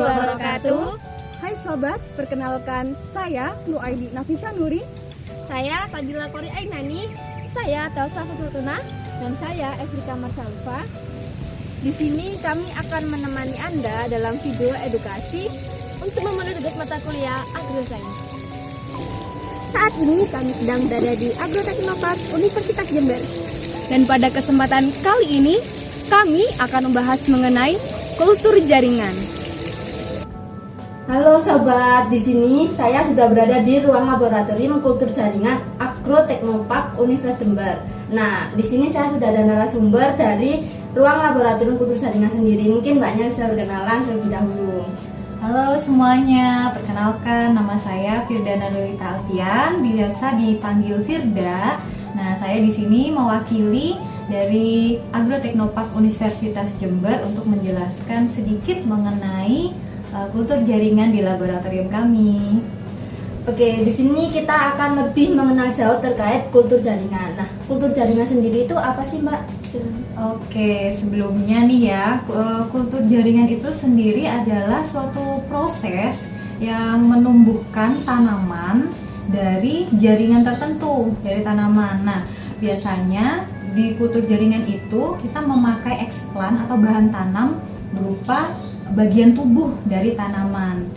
wabarakatuh. Hai sobat, perkenalkan saya Nuaidi Nafisa Nuri. Saya Sabila Kori Ainani. Saya Telsa Fortuna. Dan saya Evrika Marsalva. Di sini kami akan menemani Anda dalam video edukasi untuk memenuhi tugas mata kuliah Agrosains. Saat ini kami sedang berada di Agroteknopark Universitas Jember. Dan pada kesempatan kali ini kami akan membahas mengenai kultur jaringan. Halo sobat, di sini saya sudah berada di ruang laboratorium kultur jaringan Agroteknopark Universitas Jember. Nah, di sini saya sudah ada narasumber dari ruang laboratorium kultur jaringan sendiri. Mungkin mbaknya bisa berkenalan terlebih dahulu. Halo semuanya, perkenalkan nama saya Firda Nurulita Alfian, biasa dipanggil Firda. Nah, saya di sini mewakili dari Agroteknopark Universitas Jember untuk menjelaskan sedikit mengenai kultur jaringan di laboratorium kami. Oke, di sini kita akan lebih mengenal jauh terkait kultur jaringan. Nah, kultur jaringan sendiri itu apa sih, Mbak? Oke, sebelumnya nih ya, kultur jaringan itu sendiri adalah suatu proses yang menumbuhkan tanaman dari jaringan tertentu dari tanaman. Nah, biasanya di kultur jaringan itu kita memakai eksplan atau bahan tanam berupa bagian tubuh dari tanaman.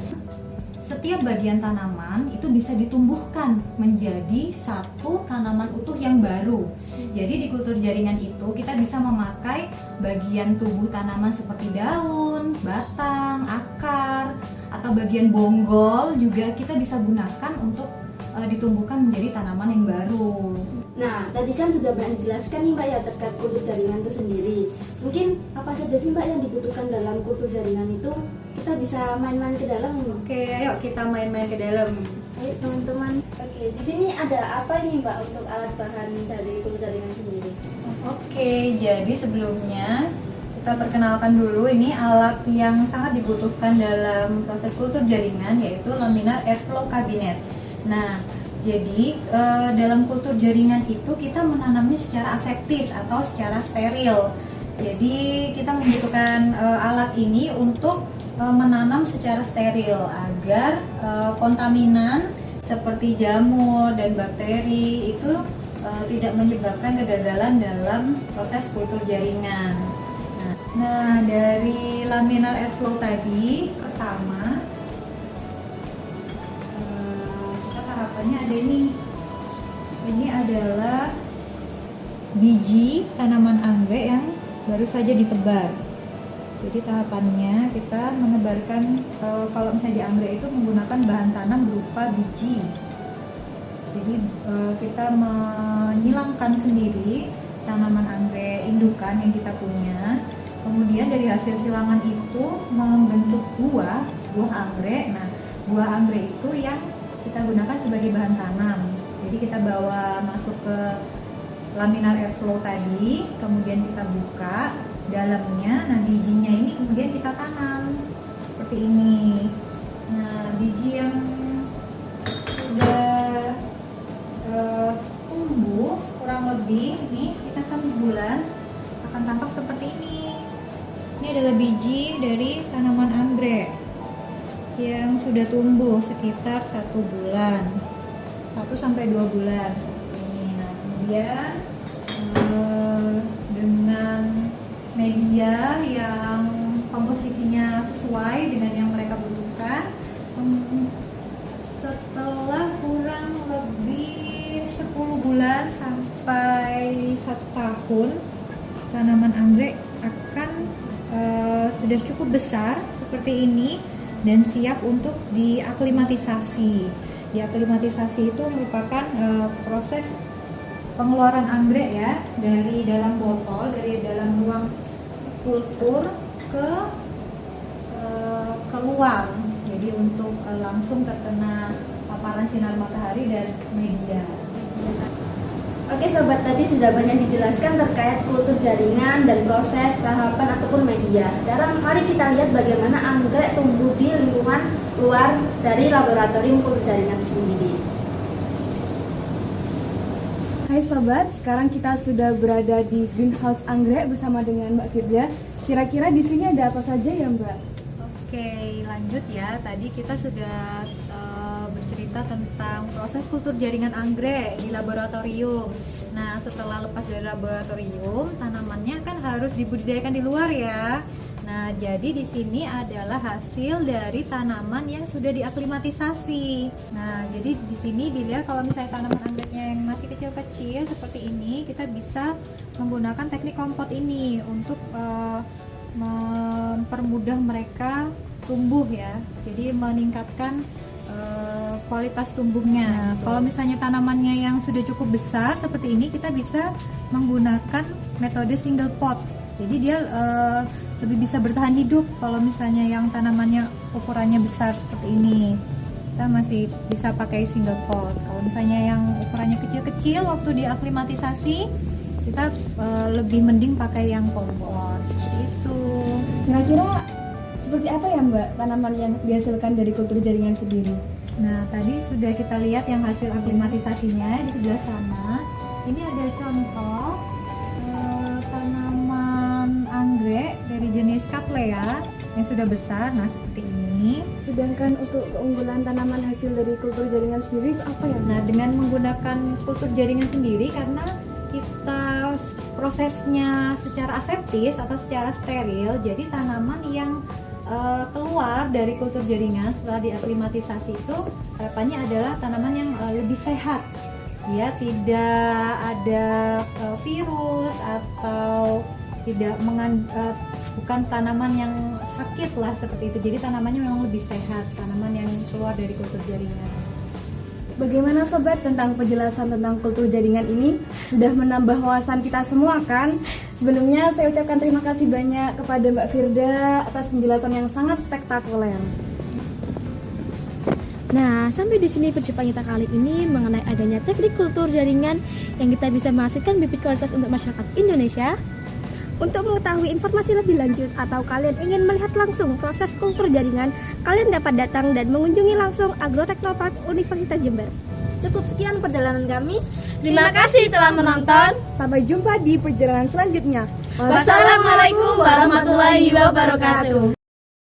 Setiap bagian tanaman itu bisa ditumbuhkan menjadi satu tanaman utuh yang baru. Jadi di kultur jaringan itu kita bisa memakai bagian tubuh tanaman seperti daun, batang, akar, atau bagian bonggol juga kita bisa gunakan untuk ditumbuhkan menjadi tanaman yang baru. Nah, tadi kan sudah banyak dijelaskan nih Mbak ya terkait kultur jaringan itu sendiri. Mungkin apa saja sih Mbak yang dibutuhkan dalam kultur jaringan itu? Kita bisa main-main ke dalam nih. Oke, ayo kita main-main ke dalam. Ayo teman-teman. Oke, di sini ada apa ini Mbak untuk alat bahan dari kultur jaringan sendiri? Oke, jadi sebelumnya kita perkenalkan dulu ini alat yang sangat dibutuhkan dalam proses kultur jaringan, yaitu laminar airflow cabinet. Nah, jadi dalam kultur jaringan itu kita menanamnya secara aseptis atau secara steril. Jadi kita membutuhkan alat ini untuk menanam secara steril agar kontaminan seperti jamur dan bakteri itu tidak menyebabkan kegagalan dalam proses kultur jaringan. Nah, dari laminar airflow tadi, pertama kita harapannya ada ini adalah biji tanaman anggrek yang baru saja ditebar. Jadi tahapannya kita menebarkan, kalau misalnya di anggrek itu menggunakan bahan tanam berupa biji. Jadi kita menyilangkan sendiri tanaman anggrek indukan yang kita punya. Kemudian dari hasil silangan itu membentuk buah anggrek. Nah, buah anggrek itu yang kita gunakan sebagai bahan tanam. Jadi kita bawa masuk ke laminar airflow tadi, kemudian kita buka dalamnya. Nah, bijinya ini kemudian kita tanam seperti ini. Nah, biji yang sudah tumbuh kurang lebih ini sekitar 1 bulan akan tampak seperti ini. Ini adalah biji dari tanaman anggrek yang sudah tumbuh sekitar 1 bulan, 1-2 bulan seperti ini. Nah, kemudian dengan media yang komposisinya sesuai dengan yang mereka butuhkan, setelah kurang lebih 10 bulan sampai 1 tahun, tanaman anggrek akan sudah cukup besar seperti ini dan siap untuk diaklimatisasi. Diaklimatisasi itu merupakan proses pengeluaran anggrek ya dari dalam botol, dari dalam ruang kultur ke keluar. Jadi untuk langsung terkena paparan sinar matahari dan media. Oke sobat, tadi sudah banyak dijelaskan terkait kultur jaringan dan proses, tahapan ataupun media. Sekarang mari kita lihat bagaimana anggrek tumbuh di lingkungan luar dari laboratorium kultur jaringan itu sendiri. Hai sobat, sekarang kita sudah berada di greenhouse anggrek bersama dengan Mbak Firda. Kira-kira di sini ada apa saja ya Mbak? Oke, lanjut ya. Tadi kita sudah bercerita tentang proses kultur jaringan anggrek di laboratorium. Nah, setelah lepas dari laboratorium, tanamannya kan harus dibudidayakan di luar ya. Nah, jadi di sini adalah hasil dari tanaman yang sudah diaklimatisasi. Nah, jadi di sini dilihat kalau misalnya tanaman anggreknya yang masih kecil-kecil seperti ini, kita bisa menggunakan teknik kompot ini untuk mempermudah mereka tumbuh ya. Jadi meningkatkan kualitas tumbuhnya. Kalau misalnya tanamannya yang sudah cukup besar seperti ini, kita bisa menggunakan metode single pot. Jadi dia lebih bisa bertahan hidup. Kalau misalnya yang tanamannya ukurannya besar seperti ini, kita masih bisa pakai single pot. Kalau misalnya yang ukurannya kecil-kecil, waktu diaklimatisasi, kita lebih mending pakai yang kompos. Seperti itu. Kira-kira seperti apa ya Mbak tanaman yang dihasilkan dari kultur jaringan sendiri? Nah, tadi sudah kita lihat yang hasil aklimatisasinya di sebelah sana. Ini ada contoh tanaman anggrek dari jenis Cattleya yang sudah besar. Nah, seperti ini. Sedangkan untuk keunggulan tanaman hasil dari kultur jaringan sendiri itu apa ya? Nah, dengan menggunakan kultur jaringan sendiri, karena kita prosesnya secara aseptis atau secara steril, jadi tanaman yang keluar dari kultur jaringan setelah diaklimatisasi itu harapannya adalah tanaman yang lebih sehat, ya, tidak ada virus atau tidak bukan tanaman yang sakit lah seperti itu. Jadi tanamannya memang lebih sehat, tanaman yang keluar dari kultur jaringan. Bagaimana sobat tentang penjelasan tentang kultur jaringan ini? Sudah menambah wawasan kita semua kan? Sebelumnya saya ucapkan terima kasih banyak kepada Mbak Firda atas penjelasan yang sangat spektakuler. Nah, sampai di sini perjumpaan kita kali ini mengenai adanya teknik kultur jaringan yang kita bisa menghasilkan bibit kualitas untuk masyarakat Indonesia. Untuk mengetahui informasi lebih lanjut atau kalian ingin melihat langsung proses kultur jaringan, kalian dapat datang dan mengunjungi langsung Agroteknopark Universitas Jember. Cukup sekian perjalanan kami. Terima kasih telah menonton. Sampai jumpa di perjalanan selanjutnya. Wassalamualaikum warahmatullahi wabarakatuh.